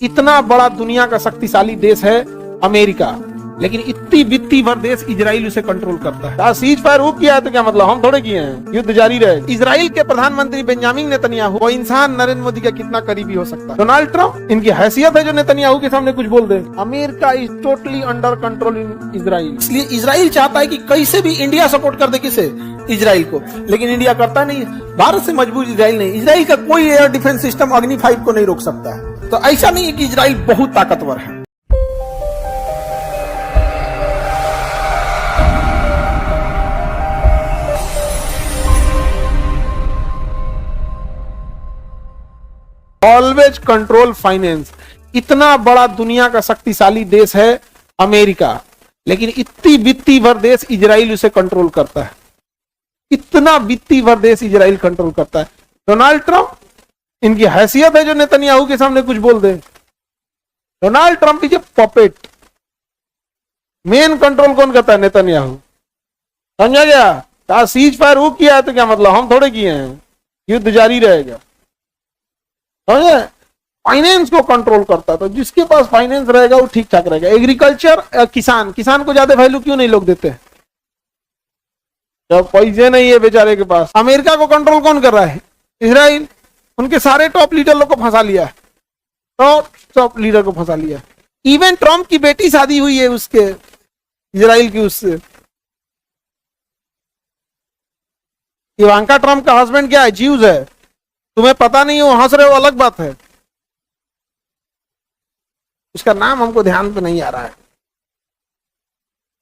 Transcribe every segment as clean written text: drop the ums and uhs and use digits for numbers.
इतना बड़ा दुनिया का शक्तिशाली देश है अमेरिका, लेकिन इतनी वित्तीय भर देश इजराइल उसे कंट्रोल करता है। सीज फायर वो किया है तो क्या मतलब हम थोड़े किए हैं, युद्ध जारी रहे। इजराइल के प्रधानमंत्री बेंजामिन नेतन्याहू वो इंसान नरेंद्र मोदी का कितना करीबी हो सकता है। डोनाल्ड ट्रंप इनकी हैसियत है जो नेतन्याहू के सामने कुछ बोल दे। America is totally under control in Israel, इसलिए इजराइल चाहता है कि कैसे भी इंडिया सपोर्ट कर दे किसे, इजराइल को, लेकिन इंडिया करता नहीं। भारत से मजबूर इजराइल नहीं, इजराइल का कोई एयर डिफेंस सिस्टम अग्नि 5 को नहीं रोक सकता है। तो ऐसा नहीं है कि इजराइल बहुत ताकतवर है। Always control finance. इतना बड़ा दुनिया का शक्तिशाली देश है अमेरिका, लेकिन इतनी वित्तीय भर देश इजराइल उसे कंट्रोल करता है। इतना वित्तीय भर देश इजराइल कंट्रोल करता है। डोनाल्ड ट्रंप इनकी हैसियत है जो नेतन्याहू के सामने कुछ बोल दे। Donald Trump is a puppet, main control कौन करता है, नेतन्याहू। समझा गया। सीज फायर वो किया है तो क्या मतलब हम थोड़े किए हैं, युद्ध जारी रहेगा। फाइनेंस को कंट्रोल करता है, तो जिसके पास फाइनेंस रहेगा वो ठीक ठाक रहेगा। एग्रीकल्चर, किसान को ज्यादा वैल्यू क्यों नहीं लोग देते, जब पैसे नहीं है बेचारे के पास। अमेरिका को कंट्रोल कौन कर रहा है, इजराइल। उनके सारे टॉप लीडर लोग को फंसा लिया है, टॉप लीडर को फंसा लिया। इवन ट्रंप की बेटी शादी हुई है उसके, इजराइल की, उससे। इवांका ट्रंप का हस्बैंड क्या है, ज्यूज है। तुम्हें पता नहीं हो, हंस रहे हो, अलग बात है। उसका नाम हमको ध्यान पे नहीं आ रहा है।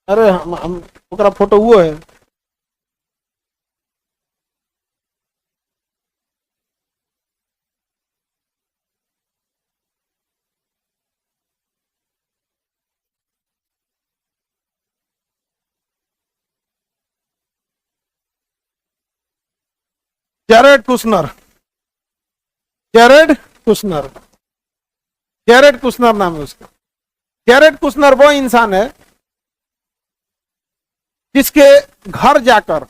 अरे हम ओकरा फोटो वो है। जेरेड कुशनर, जेरेड कुशनर नाम है उसका। जेरेड कुशनर वो इंसान है जिसके घर जाकर,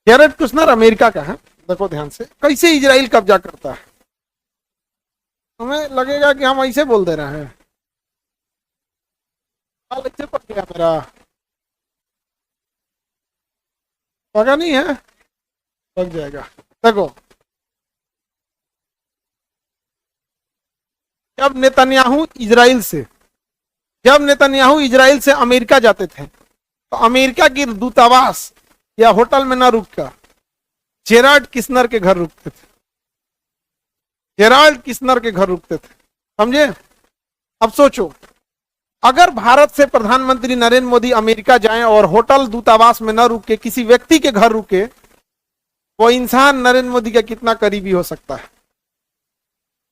जेरेड कुशनर अमेरिका का है। देखो ध्यान से कैसे इजराइल कब्जा करता है। हमें लगेगा कि हम ऐसे बोल दे रहे हैं। ऐसे पक गया मेरा, पका नहीं है, पक जाएगा। देखो जब नेतन्याहू इजराइल से अमेरिका जाते थे, तो अमेरिका की दूतावास या होटल में ना रुक कर जेराल्ड किशनर के घर रुकते थे। जेराल्ड किशनर के घर रुकते थे, समझे। अब सोचो, अगर भारत से प्रधानमंत्री नरेंद्र मोदी अमेरिका जाएं और होटल दूतावास में न रुक के किसी व्यक्ति के घर रुके, वो इंसान नरेंद्र मोदी का कितना करीबी हो सकता है।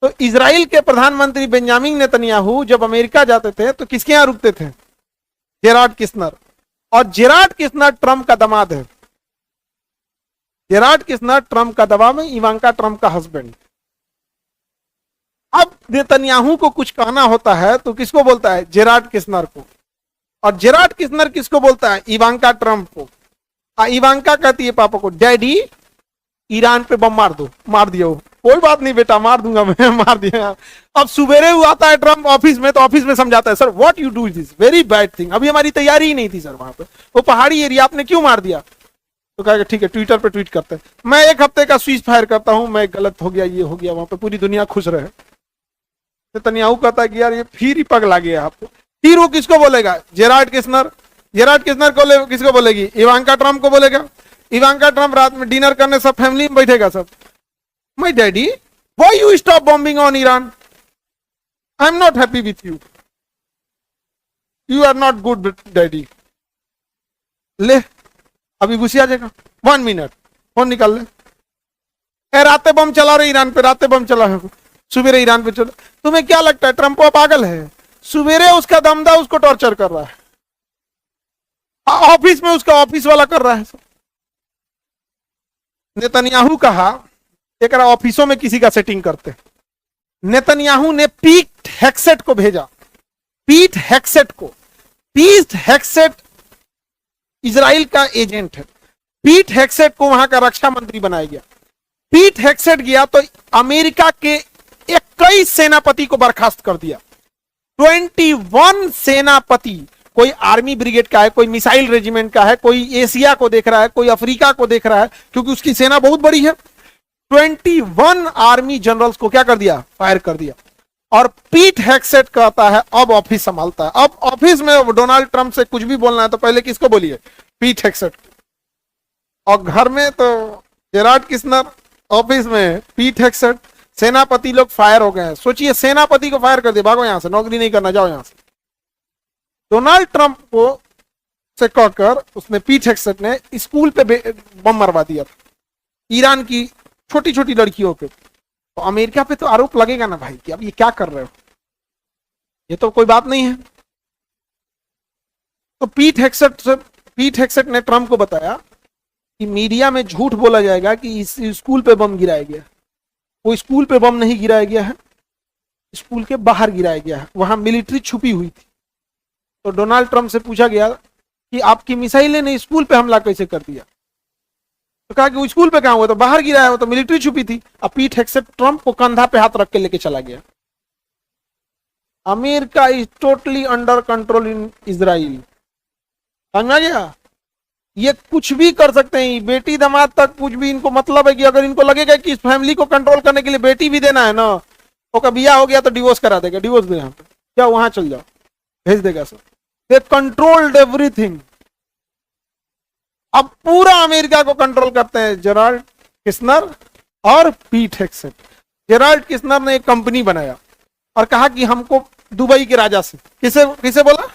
तो इजराइल के प्रधानमंत्री बेंजामिन नेतन्याहू जब अमेरिका जाते थे तो किसके यहां रुकते थे, जेराल्ड किशनर। और जेराल्ड किशनर ट्रंप का दामाद है। जेराल्ड किशनर ट्रंप का दामाद है, इवांका ट्रंप का हस्बैंड। अब नेतन्याहू को कुछ कहना होता है तो किसको बोलता है, जेराल्ड किशनर को। और जेराल्ड किशनर किसको बोलता है, इवांका ट्रंप को। इवांका कहती है पापा को, डैडी ईरान पे बम मार दो। मार दिया, कोई बात नहीं बेटा, मार दूंगा मैं, मार दिया। अब सुबेरे हुआ आता है ट्रंप ऑफिस में, तो ऑफिस में समझाता है, sir what you do this very bad thing. अभी हमारी तैयारी ही नहीं थी सर, वहां पे वो पहाड़ी एरिया, आपने क्यों मार दिया। तो कहेगा ठीक है, ट्विटर पे ट्वीट करते हैं, मैं 1 हफ्ते का सीज फायर करता हूं, मैं गलत हो गया, ये हो गया, वहां पे पूरी दुनिया खुश रहे। नेतन्याहू कहता है कि यार ये फिर ही पगला गया आपको। फिर वो किसको बोलेगा, जेराल्ड किशनर को किसको बोलेगी, इवांका ट्रंप को बोलेगा। इवांका ट्रंप रात में डिनर करने सब फैमिली में बैठेगा सब। My daddy, why you stop bombing on Iran, I am not happy with you, you are not good daddy. ले अभी गुस्सा आ जाएगा, 1 मिनट फोन निकाल ले। रातें बम चला रहे ईरान पे, रातें बम चला है, सुबेरे ईरान पे चला। तुम्हें क्या लगता है ट्रंप पागल है, सुबेरे उसका दमदा उसको टॉर्चर कर रहा है, ऑफिस में उसका ऑफिस वाला कर रहा है। नेतन्याहू कहा एक ऑफिसों में किसी का सेटिंग करते। नेतन्याहू ने पीट हेक्सेट को भेजा, पीट हेक्सेट इजराइल का एजेंट है। पीट हेक्सेट को वहां का रक्षा मंत्री बनाया गया। पीट हेक्सेट गया तो अमेरिका के 1 21 सेनापति को बर्खास्त कर दिया। 21 सेनापति, कोई आर्मी ब्रिगेड का है, कोई मिसाइल रेजिमेंट का है, कोई एशिया को देख रहा है, कोई अफ्रीका को देख रहा है, क्योंकि उसकी सेना बहुत बड़ी है। 21 आर्मी जनरल्स को क्या कर दिया? फायर कर दिया। और पीट हेग्सेट कहता है अब ऑफिस संभालता है। अब ऑफिस में डोनाल्ड ट्रंप से कुछ भी बोलना है तो पहले किसको बोलिए? पीट हेग्सेट। और घर में तो जेराल्ड किस्नर, ऑफिस में पीट हेग्सेट। सेनापति लोग फायर हो गए हैं। सोचिए, सेनापति को फायर कर दिया, भागो यहां से, नौकरी नहीं करना, जाओ यहां से। डोनाल्ड ट्रंप को से कहकर उसने, पीट हेग्सेट ने स्कूल पे बम मरवा दिया था, ईरान की छोटी छोटी लड़कियों पे। तो अमेरिका पे तो आरोप लगेगा ना भाई कि अब ये क्या कर रहे हो, ये तो कोई बात नहीं है। तो पीट हेग्सेट ने ट्रंप को बताया कि मीडिया में झूठ बोला जाएगा कि इस स्कूल पे बम गिराया गया। वो स्कूल पे बम नहीं गिराया गया है, स्कूल के बाहर गिराया गया है, वहां मिलिट्री छुपी हुई थी। तो डोनाल्ड ट्रंप से पूछा गया कि आपकी मिसाइलें ने स्कूल पे हमला कैसे कर दिया? तो कहा कि वो स्कूल पे कहां हुआ? तो बाहर गिराया, वो तो मिलिट्री छुपी थी। अब पीट हेग्सेट ट्रंप को कंधा पे हाथ रख के लेके चला गया। America is totally under control in Israel. समझ आ गया? ये कुछ भी कर सकते हैं, बेटी दामाद तक कुछ भी इनको मतलब है कि अगर इनको लगेगा कि इस फैमिली को कंट्रोल करने के लिए बेटी भी देना है ना, तो कभी बिया हो गया तो डिवोर्स करा देगा, डिवोर्स दे यहाँ पे, जाओ वहां चल जाओ, भेज देगा सब। दे कंट्रोल्ड एवरीथिंग। अब पूरा अमेरिका को कंट्रोल करते हैं जेराल्ड किस्नर और पीट हेग्सेट। जेराल्ड किस्नर ने एक कंपनी बनाया और कहा कि हमको दुबई के राजा से, किसे बोला?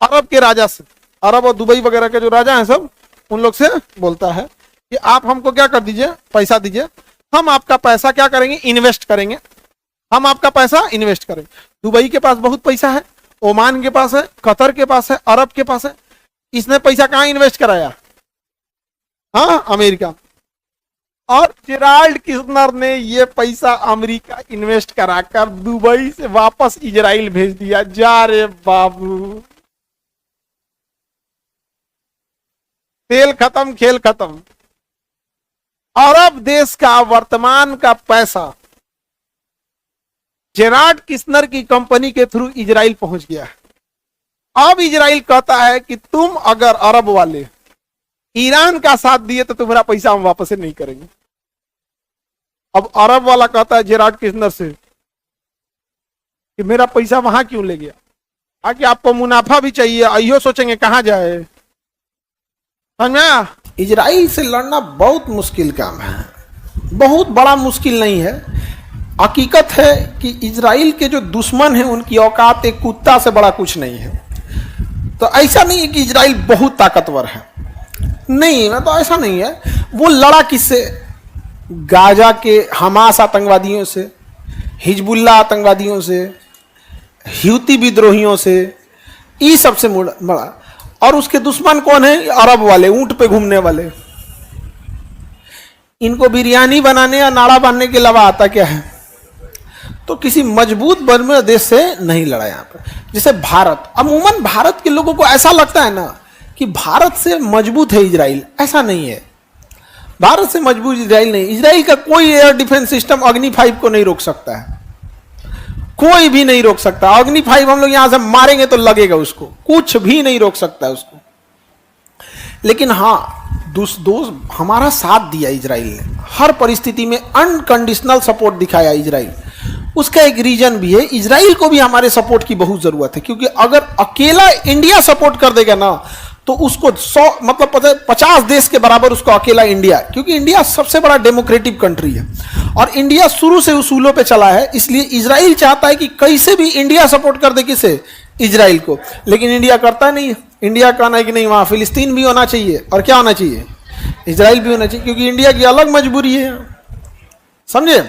अरब के राजा से, अरब और दुबई वगैरह के जो राजा हैं सब, उन लोग से बोलता है कि आप हमको क्या कर दीजिए, पैसा दीजिए, हम आपका पैसा क्या करेंगे? इन्वेस्ट करेंगे। हम आपका पैसा इन्वेस्ट करेंगे। दुबई के पास बहुत पैसा है, ओमान के पास है, कतर के पास है, अरब के पास है। इसने पैसा कहां इन्वेस्ट कराया? हाँ, अमेरिका। और जेराल्ड किस्नर ने ये पैसा अमेरिका इन्वेस्ट कराकर दुबई से वापस इजराइल भेज दिया। जा रे बाबू, तेल खत्म, खेल खत्म। अरब देश का वर्तमान का पैसा जेराल्ड किस्नर की कंपनी के थ्रू इजराइल पहुंच गया है। अब इजराइल कहता है कि तुम अगर अरब वाले ईरान का साथ दिए तो तुम्हारा पैसा हम वापस नहीं करेंगे। अब अरब वाला कहता है जेराल्ड किस्नर से कि मेरा पैसा वहां क्यों ले गया? आगे आपको मुनाफा भी चाहिए, आइयो सोचेंगे कहां जाए। समझा? इजराइल से लड़ना बहुत मुश्किल काम है, बहुत बड़ा मुश्किल नहीं है। हकीकत है कि इजराइल के जो दुश्मन हैं उनकी औकात एक कुत्ता से बड़ा कुछ नहीं है। तो ऐसा नहीं है कि इजराइल बहुत ताकतवर है, नहीं, मैं तो ऐसा नहीं है। वो लड़ा किससे? गाजा के हमास आतंकवादियों से, हिजबुल्ला आतंकवादियों से, ह्यूती विद्रोहियों से, ये सबसे बड़ा। और उसके दुश्मन कौन है? अरब वाले, ऊंट पे घूमने वाले। इनको बिरयानी बनाने या नाड़ा बांधने के अलावा आता क्या है? तो किसी मजबूत बर्मे देश से नहीं लड़ा यहाँ पर। जैसे भारत, अमूमन भारत के लोगों को ऐसा लगता है ना कि भारत से मजबूत है इजराइल। ऐसा नहीं है, भारत से मजबूत इजराइल नहीं। इजराइल का कोई एयर डिफेंस सिस्टम अग्नि 5 को नहीं रोक सकता है, कोई भी नहीं रोक सकता। अग्नि 5 हम लोग यहां से मारेंगे तो लगेगा उसको, कुछ भी नहीं रोक सकता है उसको। लेकिन हाँ, दोस्त हमारा साथ दिया इजराइल ने, हर परिस्थिति में अनकंडीशनल सपोर्ट दिखाया इजराइल। उसका एक रीजन भी है, इजराइल को भी हमारे सपोर्ट की बहुत जरूरत है, क्योंकि अगर अकेला इंडिया सपोर्ट कर देगा ना तो उसको 100 मतलब 50 देश के बराबर उसको अकेला इंडिया, क्योंकि इंडिया सबसे बड़ा डेमोक्रेटिक कंट्री है और इंडिया शुरू से उसूलों पे चला है। इसलिए इजराइल चाहता है कि कैसे भी इंडिया सपोर्ट कर दे किसे? इजराइल को। लेकिन इंडिया करता नहीं है। इंडिया कहना है कि नहीं, वहां फिलिस्तीन भी होना चाहिए और क्या होना चाहिए? इजराइल भी होना चाहिए, क्योंकि इंडिया की अलग मजबूरी है। समझे?